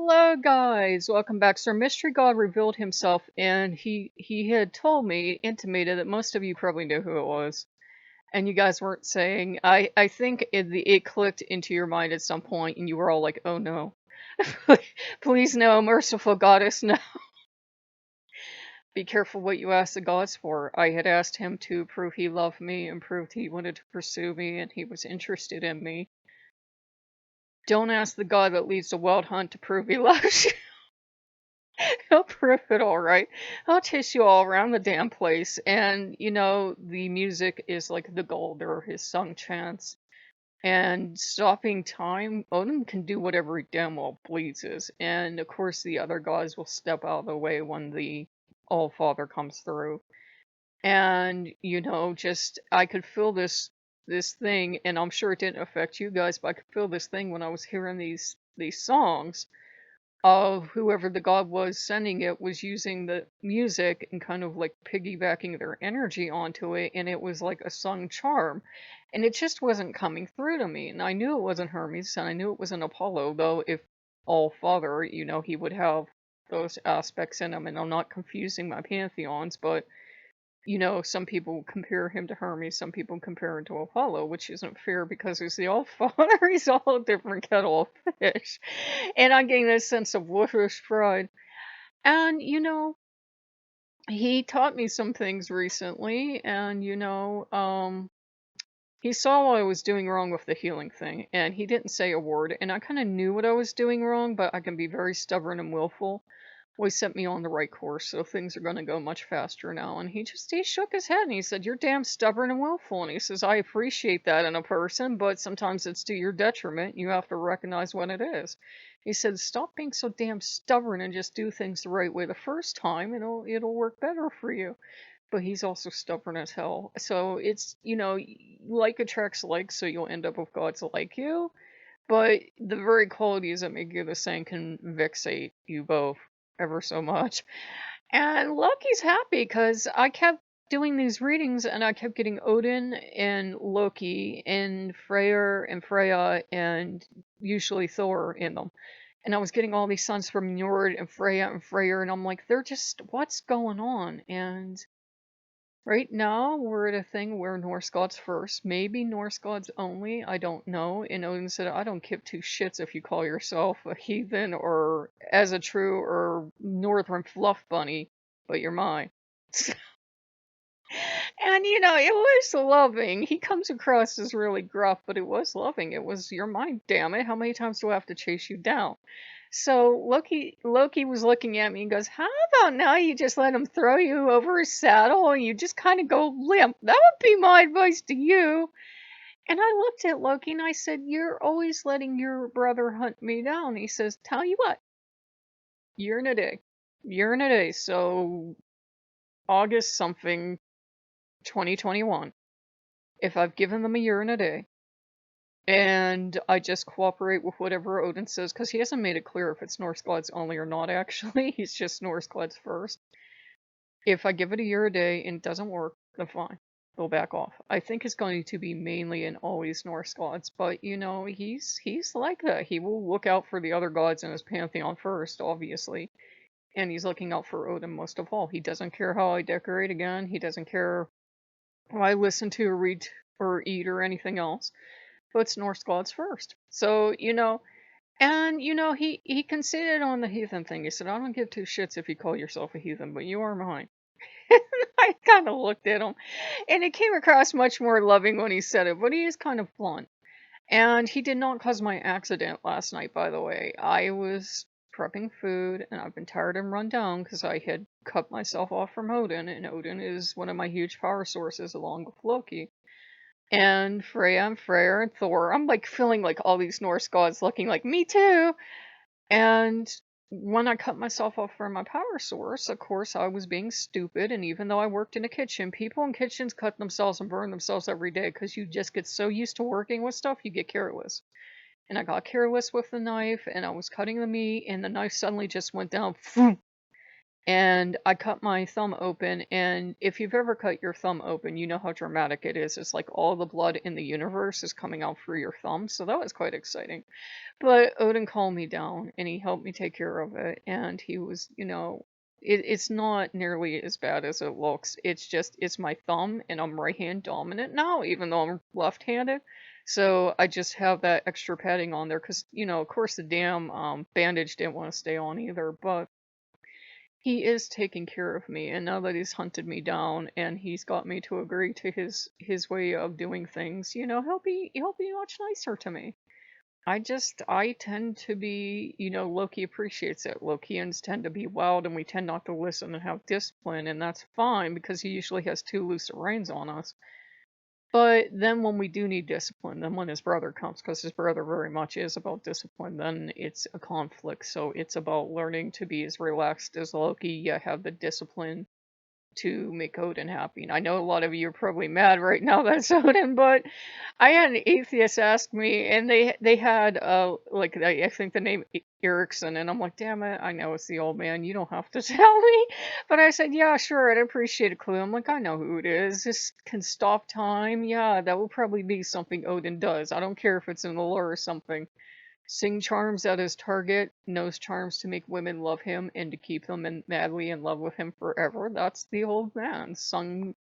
Hello, guys. Welcome back. So, Mystery God revealed himself, and he had told me, intimated that most of you probably knew who it was, and you guys weren't saying. I think it clicked into your mind at some point, and you were all like, "Oh no, please no, merciful goddess, no." Be careful what you ask the gods for. I had asked him to prove he loved me and proved he wanted to pursue me, and he was interested in me. Don't ask the god that leads the wild hunt to prove he loves you. He'll prove it all right. He'll chase you all around the damn place. And, the music is like the gold or his song chants. And stopping time, Odin can do whatever he damn well pleases. And of course, the other gods will step out of the way when the All Father comes through. And, just I could feel this thing, and I'm sure it didn't affect you guys, but I could feel this thing when I was hearing these songs of whoever the god was sending it was using the music and kind of like piggybacking their energy onto it, and it was like a sung charm, and it just wasn't coming through to me. And I knew it wasn't Hermes, and I knew it wasn't Apollo, though if All Father, he would have those aspects in him. And I'm not confusing my pantheons, but some people compare him to Hermes, some people compare him to Apollo, which isn't fair because he's the All-Father. He's a whole different kettle of fish. And I gain this sense of wolfish pride. And, he taught me some things recently, and, he saw what I was doing wrong with the healing thing, and he didn't say a word, and I kind of knew what I was doing wrong, but I can be very stubborn and willful. Well, he set me on the right course, so things are going to go much faster now. And he shook his head and he said, "You're damn stubborn and willful." And he says, "I appreciate that in a person, but sometimes it's to your detriment. You have to recognize when it is." He said, "Stop being so damn stubborn and just do things the right way the first time. It'll work better for you." But he's also stubborn as hell. So it's, like attracts like, so you'll end up with gods like you. But the very qualities that make you the same can vexate you both ever so much. And Loki's happy because I kept doing these readings and I kept getting Odin and Loki and Freyr and Freya and usually Thor in them. And I was getting all these sons from Njord and Freya and Freyr, and I'm like, they're just, what's going on? And right now, we're at a thing where Norse gods first, maybe Norse gods only, I don't know. And Odin said, "I don't give two shits if you call yourself a heathen or as a true or northern fluff bunny, but you're mine." And it was loving. He comes across as really gruff, but it was loving. It was, "You're mine, damn it. How many times do I have to chase you down?" So Loki was looking at me and goes, "How about now you just let him throw you over his saddle and you just kind of go limp? That would be my advice to you." And I looked at Loki and I said, "You're always letting your brother hunt me down." He says, "Tell you what, year and a day. Year and a day. So August something 2021. If I've given them a year and a day, and I just cooperate with whatever Odin says, because he hasn't made it clear if it's Norse gods only or not, actually. He's just Norse gods first. If I give it a year a day and it doesn't work, then fine. They'll back off. I think it's going to be mainly and always Norse gods, but he's like that. He will look out for the other gods in his pantheon first, obviously. And he's looking out for Odin most of all. He doesn't care how I decorate again. He doesn't care who I listen to or read or eat or anything else. Puts Norse gods first. So, and he conceded on the heathen thing. He said, "I don't give two shits if you call yourself a heathen, but you are mine." I kind of looked at him, and it came across much more loving when he said it, but he is kind of blunt. And he did not cause my accident last night, by the way. I was prepping food, and I've been tired and run down because I had cut myself off from Odin, and Odin is one of my huge power sources along with Loki. And Freya and Freyr and Thor. I'm like feeling like all these Norse gods looking like me too. And when I cut myself off from my power source, of course I was being stupid. And even though I worked in a kitchen, people in kitchens cut themselves and burn themselves every day because you just get so used to working with stuff, you get careless. And I got careless with the knife, and I was cutting the meat, and the knife suddenly just went down. and I cut my thumb open, and if you've ever cut your thumb open, you know how dramatic it is. It's like all the blood in the universe is coming out through your thumb, so that was quite exciting. But Odin calmed me down, and he helped me take care of it, and he was, it's not nearly as bad as it looks. It's just, it's my thumb, and I'm right hand dominant now, even though I'm left-handed. So I just have that extra padding on there, because, of course the damn bandage didn't want to stay on either, but he is taking care of me, and now that he's hunted me down and he's got me to agree to his way of doing things, he'll be much nicer to me. I tend to be, Loki appreciates it. Lokeans tend to be wild and we tend not to listen and have discipline, and that's fine because he usually has two loose reins on us. But then when we do need discipline, then when his brother comes, because his brother very much is about discipline, then it's a conflict. So it's about learning to be as relaxed as Loki, yet have the discipline to make Odin happy. And I know a lot of you are probably mad right now that's Odin, but I had an atheist ask me, and they had like I think the name Erickson, and I'm like, damn it, I know it's the old man. You don't have to tell me. But I said, yeah, sure, I'd appreciate a clue. I'm like, I know who it is. This can stop time. Yeah, that will probably be something Odin does. I don't care if it's in the lore or something. Sing charms at his target, knows charms to make women love him and to keep them madly in love with him forever. That's the old man. Sung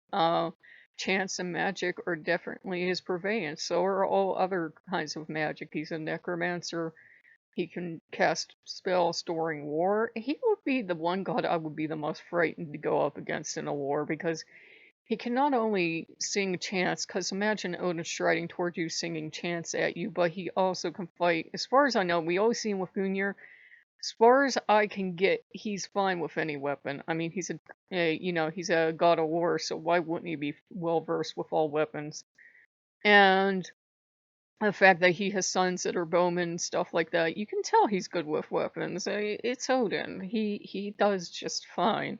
chants and magic are definitely his purveyance. So are all other kinds of magic. He's a necromancer. He can cast spells during war. He would be the one god I would be the most frightened to go up against in a war, because he can not only sing chants, because imagine Odin striding toward you singing chants at you, but he also can fight. As far as I know, we always see him with Gungnir. As far as I can get, he's fine with any weapon. I mean, he's a god of war, so why wouldn't he be well versed with all weapons? And the fact that he has sons that are bowmen and stuff like that, you can tell he's good with weapons. It's Odin. He does just fine.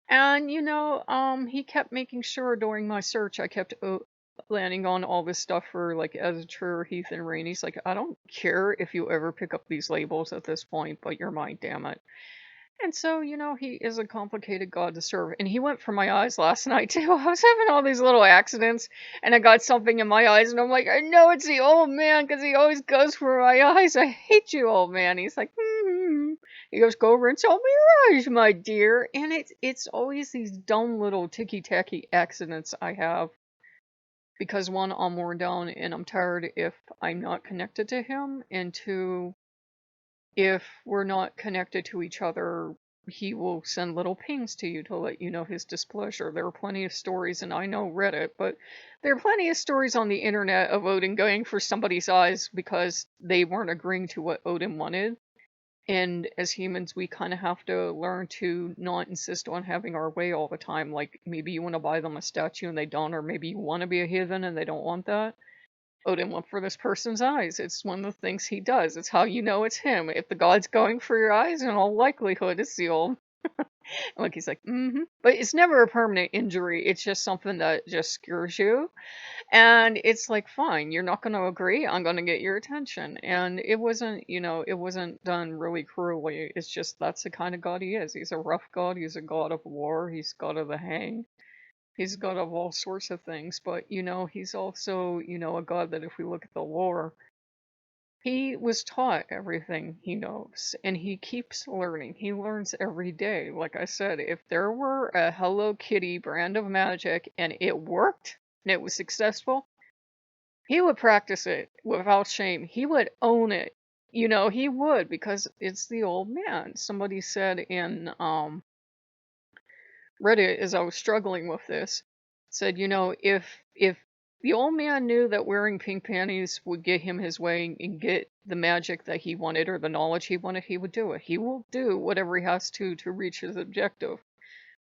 And he kept making sure during my search I kept landing on all this stuff for like Ezra, Heath, and Rain. He's like, I don't care if you ever pick up these labels at this point, but you're mine, damn it. And so, he is a complicated god to serve. And he went for my eyes last night too. I was having all these little accidents, and I got something in my eyes, and I'm like, I know it's the old man, because he always goes for my eyes. I hate you, old man. He's like, He goes, go rinse out my eyes, my dear. And it's always these dumb little ticky-tacky accidents I have. Because one, I'm worn down and I'm tired if I'm not connected to him, and two, if we're not connected to each other, he will send little pings to you to let you know his displeasure. There are plenty of stories, and I know Reddit, but there are plenty of stories on the internet of Odin going for somebody's eyes because they weren't agreeing to what Odin wanted. And as humans, we kind of have to learn to not insist on having our way all the time. Like, maybe you want to buy them a statue and they don't, or maybe you want to be a heathen and they don't want that. Odin went for this person's eyes. It's one of the things he does. It's how you know it's him. If the god's going for your eyes, in all likelihood, it's the old. Like, he's like, But it's never a permanent injury. It's just something that just scares you. And it's like, fine, you're not going to agree. I'm going to get your attention. And it wasn't done really cruelly. It's just that's the kind of god he is. He's a rough god. He's a god of war. He's god of the hang. He's a god of all sorts of things. But, he's also, a god that if we look at the lore, he was taught everything he knows. And he keeps learning. He learns every day. Like I said, if there were a Hello Kitty brand of magic and it worked and it was successful, he would practice it without shame. He would own it. He would, because it's the old man. Somebody said in Reddit, as I was struggling with this, said, if the old man knew that wearing pink panties would get him his way and get the magic that he wanted or the knowledge he wanted, he would do it. He will do whatever he has to reach his objective.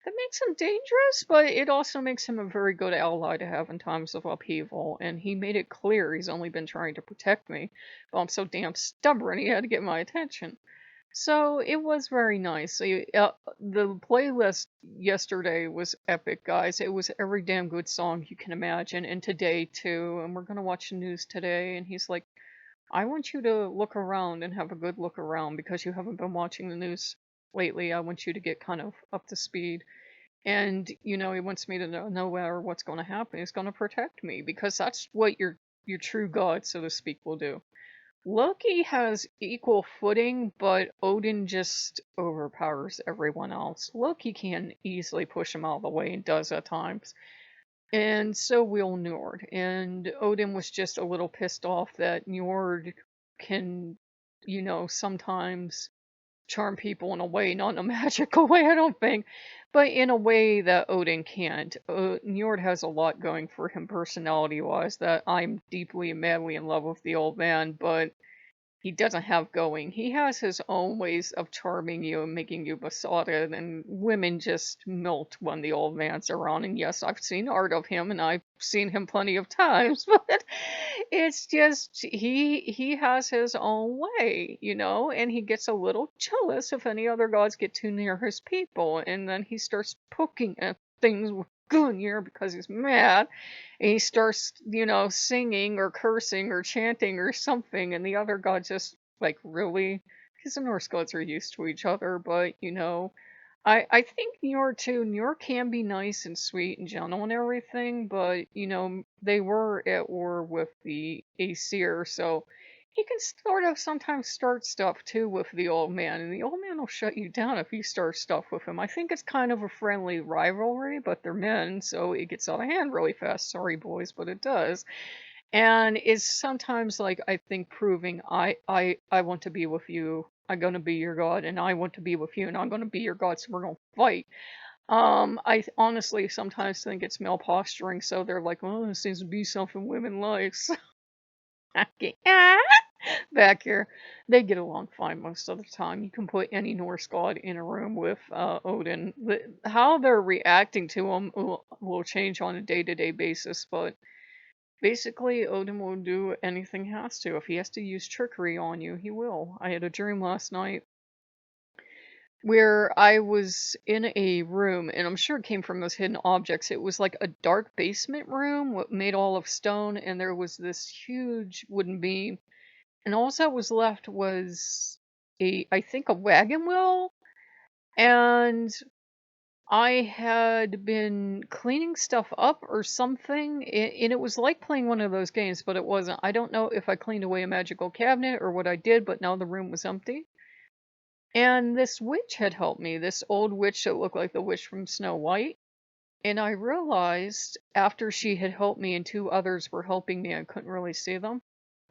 That makes him dangerous, but it also makes him a very good ally to have in times of upheaval. And he made it clear he's only been trying to protect me. But I'm so damn stubborn, he had to get my attention. So it was very nice. The playlist yesterday was epic, guys. It was every damn good song you can imagine. And today, too. And we're going to watch the news today. And he's like, I want you to look around and have a good look around because you haven't been watching the news lately. I want you to get kind of up to speed. And, he wants me to know no matter what's going to happen, he's going to protect me because that's what your true God, so to speak, will do. Loki has equal footing, but Odin just overpowers everyone else. Loki can easily push him out of the way and does at times. And so will Njord. And Odin was just a little pissed off that Njord can, sometimes charm people in a way, not in a magical way, I don't think, but in a way that Odin can't. Njord has a lot going for him personality wise that I'm deeply and madly in love with the old man, but he doesn't have going. He has his own ways of charming you and making you besotted, and women just melt when the old man's around. And yes, I've seen art of him, and I've seen him plenty of times, but it's just he has his own way, and he gets a little jealous if any other gods get too near his people, and then he starts poking at things with Gungnir because he's mad, and he starts, singing or cursing or chanting or something, and the other god just like, really? Because the Norse gods are used to each other, but I think Njord too. Njord can be nice and sweet and gentle and everything, but they were at war with the Aesir, so he can sort of sometimes start stuff too with the old man, and the old man will shut you down if you start stuff with him. I think it's kind of a friendly rivalry, but they're men, so it gets out of hand really fast. Sorry, boys, but it does. And it's sometimes like, I think, proving I want to be with you. I'm gonna be your god, and I want to be with you, and I'm gonna be your god, so we're gonna fight. Honestly sometimes think it's male posturing, so they're like, oh, this seems to be something women like. So, okay. Back here, they get along fine most of the time. You can put any Norse god in a room with Odin. How they're reacting to him will change on a day-to-day basis, but basically, Odin will do anything he has to. If he has to use trickery on you, he will. I had a dream last night where I was in a room, and I'm sure it came from those hidden objects. It was like a dark basement room made all of stone, and there was this huge wooden beam, and all that was left was I think, a wagon wheel, and I had been cleaning stuff up or something, and it was like playing one of those games, but it wasn't. I don't know if I cleaned away a magical cabinet or what I did, but now the room was empty. And this witch had helped me, this old witch that looked like the witch from Snow White. And I realized after she had helped me and two others were helping me, I couldn't really see them.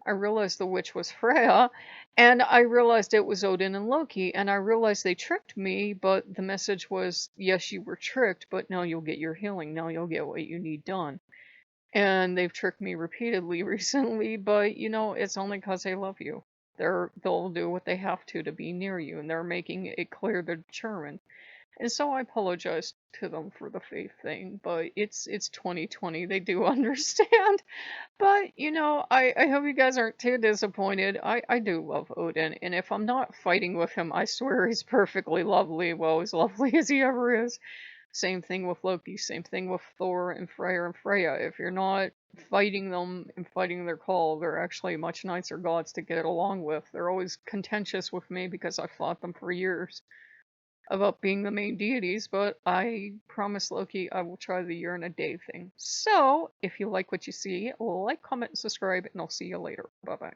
I realized the witch was Freya, and I realized it was Odin and Loki, and I realized they tricked me, but the message was, yes, you were tricked, but now you'll get your healing, now you'll get what you need done. And they've tricked me repeatedly recently, but it's only because they love you. They'll do what they have to be near you, and they're making it clear they're determined. And so I apologize to them for the faith thing, but it's 2020, they do understand. But, I hope you guys aren't too disappointed. I do love Odin, and if I'm not fighting with him, I swear he's perfectly lovely, well, as lovely as he ever is. Same thing with Loki, same thing with Thor and Freyr and Freya. If you're not fighting them and fighting their call, they're actually much nicer gods to get along with. They're always contentious with me because I fought them for years about being the main deities, but I promise Loki I will try the year and a day thing. So, if you like what you see, like, comment, and subscribe, and I'll see you later. Bye bye.